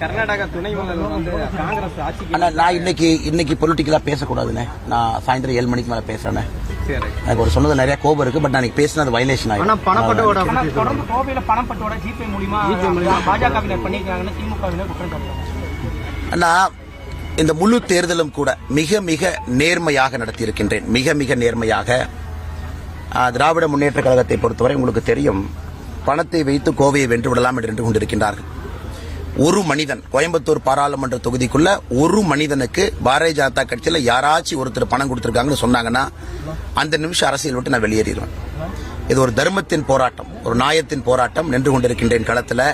கர்நாடகா துணை முதல்வர் வந்து காங்கிரஸ் ஆட்சிக்கு நான் இன்னைக்கு பொலிட்டிக்கலா பேசக்கூடாதுண்ணே. நான் சாயந்தரம் 7 மணிக்கு மேல பேசுறேன். எனக்கு ஒரு சொன்னது நிறைய கோபம் இருக்கு. பட் நான் பேசினது வயலேஷன் ஆகும். தொடர்ந்து கோவையில பணப்பட்டோட ஜிபே மூலமா பாஜகவினர் பண்ணிருக்காங்கன்னு திமுகவினர் குற்றம் சாட்டுறாங்க. நான் இந்த முழு தேர்தலும் கூட மிக மிக நேர்மையாக நடத்தியிருக்கின்றேன். மிக மிக நேர்மையாக. திராவிட முன்னேற்ற கழகத்தை பொறுத்தவரை உங்களுக்கு தெரியும், பணத்தை வைத்து கோவையை வென்று விடலாம் என்று கொண்டிருக்கின்றார்கள். ஒரு மனிதன் கோயம்புத்தூர் பாராளுமன்ற தொகுதிக்குள்ள ஒரு மனிதனுக்கு பாரதிய ஜனதா கட்சியில யாராச்சும் ஒருத்தர் பணம் கொடுத்திருக்காங்கன்னு சொன்னாங்கன்னா அந்த நிமிஷம் அரசியல் விட்டு நான் வெளியேறிடுவேன். இது ஒரு தர்மத்தின் போராட்டம், ஒரு நியாயத்தின் போராட்டம். நின்று கொண்டிருக்கின்றேன் களத்தில்.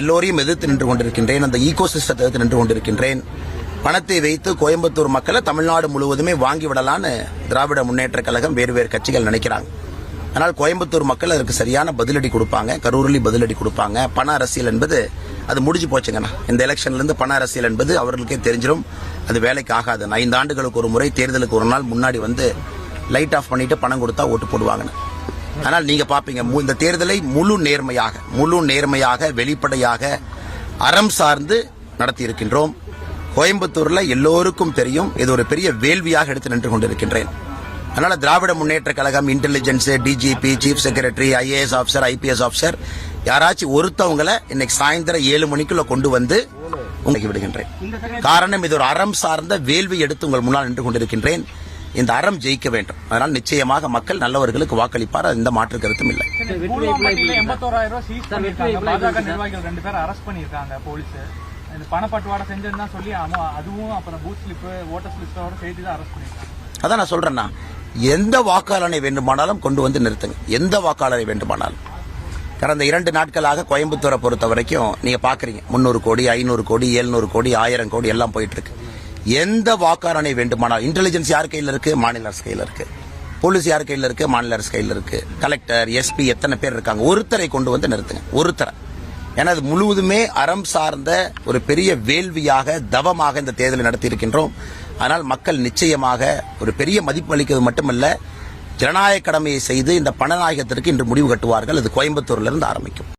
எல்லோரையும் எதிர்த்து நின்று கொண்டிருக்கின்றேன். அந்த ஈகோ சிஸ்டத்தை எதிர்த்து நின்று கொண்டிருக்கின்றேன். பணத்தை வைத்து கோயம்புத்தூர் மக்களை தமிழ்நாடு முழுவதுமே வாங்கி விடலான்னு திராவிட முன்னேற்ற கழகம் வேறு கட்சிகள் நினைக்கிறாங்க. ஆனால் கோயம்புத்தூர் மக்கள் அதற்கு சரியான பதிலடி கொடுப்பாங்க. கரூரில் பதிலடி கொடுப்பாங்க. பண அரசியல் என்பது அது முடிஞ்சு போச்சுங்கண்ணா. இந்த எலெக்ஷன்ல இருந்து பண அரசியல் என்பது அவர்களுக்கே தெரிஞ்சிடும். அது வேலைக்கு ஆகாது. 5 ஆண்டுகளுக்கு ஒரு முறை தேர்தலுக்கு ஒரு நாள் முன்னாடி வந்து லைட் ஆஃப் பண்ணிட்டு பணம் கொடுத்தா ஓட்டு போடுவாங்கன்னு. ஆனால் நீங்க பாப்பீங்க, இந்த தேர்தலை முழு நேர்மையாக வெளிப்படையாக அறம் சார்ந்து நடத்தி இருக்கின்றோம். கோயம்புத்தூர்ல எல்லோருக்கும் தெரியும், இது ஒரு பெரிய வேள்வியாக எடுத்து நின்று கொண்டிருக்கின்றேன். அதனால Dravida Munnetra Kazhagam intelligence, DGP, chief secretary, IAS officer, IPS officer யாராச்சும் ஒருத்தவங்களை இன்னைக்கு சாயந்தரம் 7 மணிக்குள்ள கொண்டு வந்து உங்களுக்கு விடுகின்றேன். காரணம், இது ஒரு அறம் சார்ந்த வேள்வி எடுத்து உங்கள் முன்னால் நின்று கொண்டிருக்கின்றேன். இந்த அறம் ஜெயிக்க வேண்டும். அதனால் நிச்சயமாக மக்கள் நல்லவர்களுக்கு வாக்களிப்பார். இந்த மாற்று கருத்தும் இல்லை. 81,000 பாஜக நிர்வாகிகள் 2 பேர் அரெஸ்ட் பண்ணிருக்காங்க போலீஸ். பணப்பட்டுவாடை செஞ்சதுதான் சொல்லி அதுவும் அப்புறம் பூத் ஸ்லிப், ஓட்டர் ஸ்லிப்போட சேர்த்து தான் அரெஸ்ட் பண்ணிருக்காங்க. அதான் நான் சொல்றேன்னா, எந்த வாக்காளனை வேண்டுமானாலும் கொண்டு வந்து நிறுத்துங்க. எந்த வாக்காளரை வேண்டுமானாலும். கடந்த 2 நாட்களாக கோயம்புத்தூரை பொறுத்த வரைக்கும் நீங்க பாக்குறீங்க, 300 கோடி, 500 கோடி, 700 கோடி, 1000 கோடி எல்லாம் போயிட்டு இருக்கு. எந்த வாக்காளனை வேண்டுமானால், இன்டெலிஜென்ஸ் யார் கையில் இருக்கு? மாநில அரசு கையில் இருக்கு. போலீஸ் யார் கையில் இருக்கு? மாநில அரசு கையில் இருக்கு. கலெக்டர், எஸ்பி எத்தனை பேர் இருக்காங்க? ஒருத்தரை கொண்டு வந்து நிறுத்துங்க. ஒருத்தரை. ஏன்னா அது முழுவதுமே அறம் சார்ந்த ஒரு பெரிய வேள்வியாக, தவமாக இந்த தேர்தலை நடத்தி இருக்கின்றோம். ஆனால் மக்கள் நிச்சயமாக ஒரு பெரிய மதிப்பு அளிக்கிறது மட்டுமல்ல, ஜனநாயக கடமையை செய்து இந்த பணநாயகத்திற்கு இன்று முடிவு கட்டுவார்கள். அது கோயம்புத்தூரிலிருந்து ஆரம்பிக்கும்.